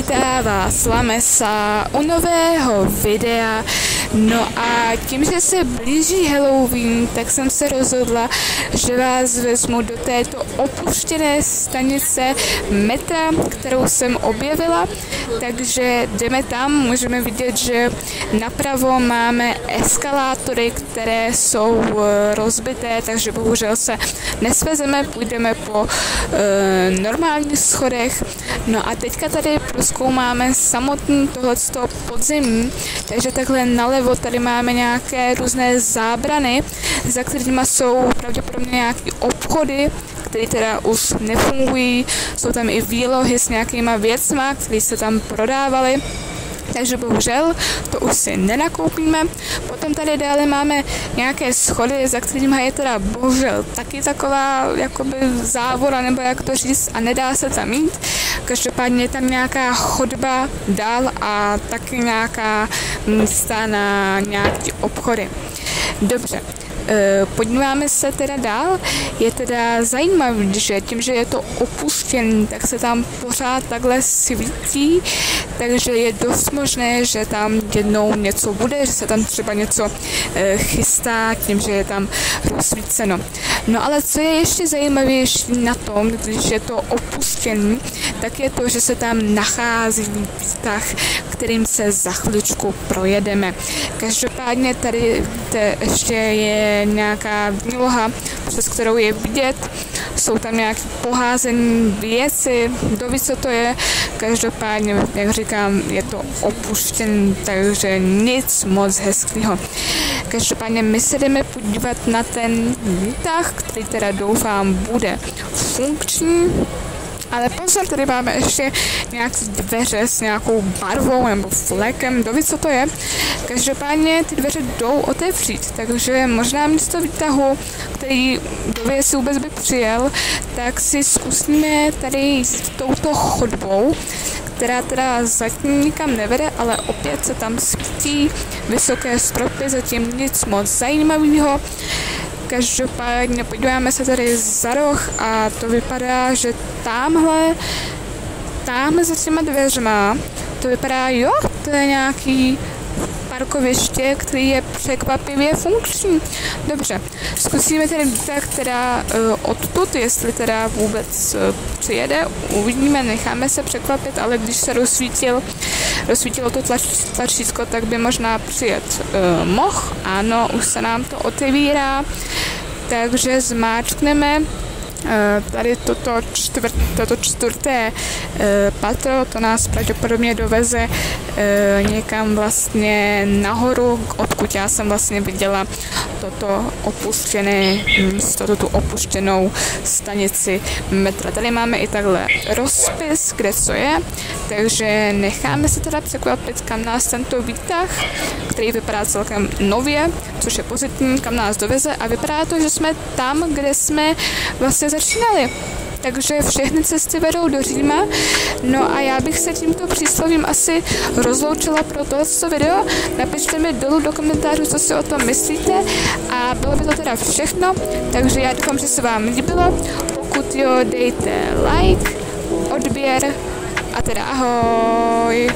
vítá vás Lamesa u nového videa. No a tím, že se blíží Halloween, tak jsem se rozhodla, že vás vezmu do této opuštěné stanice metra, kterou jsem objevila. Takže jdeme tam, můžeme vidět, že napravo máme eskalátory, které jsou rozbité, takže bohužel se nesvezeme, půjdeme po normálních schodech. No a teďka tady prozkoumáme samotný tohleto podzemí, takže takhle nalevo tady máme nějaké různé zábrany, za kterými jsou pravděpodobně nějaké obchody, které teda už nefungují, jsou tam i výlohy s nějakýma věcma, které se tam prodávaly. Takže bohužel to už si nenakoupíme. Potom tady dále máme nějaké schody, za kterými je teda bohužel taky taková jakoby závora, nebo jak to říct, a nedá se tam jít. Každopádně je tam nějaká chodba dál a taky nějaká místa na nějaké obchody. Dobře. Podíváme se teda dál. Je teda zajímavé, že tím, že je to opuštěný, tak se tam pořád takhle svítí, takže je dost možné, že tam jednou něco bude, že se tam třeba něco chystá tím, že je tam rozsvíceno. No ale co je ještě zajímavější na tom, když je to opuštěný, tak je to, že se tam nachází výtah, kterým se za chviličku projedeme. Každopádně tady ještě je nějaká výloha, přes kterou je vidět. Jsou tam nějaké poházené věci, kdo ví, co to je. Každopádně, jak říkám, je to opuštěné, takže nic moc hezkého. Každopádně my se jdeme podívat na ten výtah, který teda doufám bude funkční. Ale pozor, tady máme ještě nějaké dveře s nějakou barvou nebo flekem, kdo ví, co to je. Každopádně ty dveře jdou otevřít, takže možná místo výtahu, který kdo ví, jestli vůbec by přijel, tak si zkusíme tady jít touto chodbou, která teda zatím nikam nevede, ale opět se tam svítí vysoké stropy, zatím nic moc zajímavého. Každopádně podíváme se tady za roh a to vypadá, že tamhle za těma dveřma, to vypadá, jo, to je nějaký parkoviště, který je překvapivě funkční. Dobře, zkusíme tedy výtah teda odtud, jestli teda vůbec přijede, uvidíme, necháme se překvapit, ale když se rozsvítilo to tlačítko, tak by možná přijet mohl. Ano, už se nám to otevírá, takže zmáčkneme tady toto čtvrté patro, to nás pravděpodobně doveze někam vlastně nahoru, odkud já jsem vlastně viděla toto opuštěné místo, tu opuštěnou stanici metra. Tady máme i takhle rozpis, kde co je, takže necháme se teda překvapit, kam nás tento výtah, který vypadá celkem nově, což je pozitivní, kam nás doveze, a vypadá to, že jsme tam, kde jsme vlastně začínali. Takže všechny cesty vedou do Říma. No a já bych se tímto příslovím asi rozloučila pro tohle video. Napište mi dolů do komentářů, co si o tom myslíte, a bylo by to teda všechno. Takže já doufám, že se vám líbilo. Pokud jo, dejte like, odběr a teda ahoj.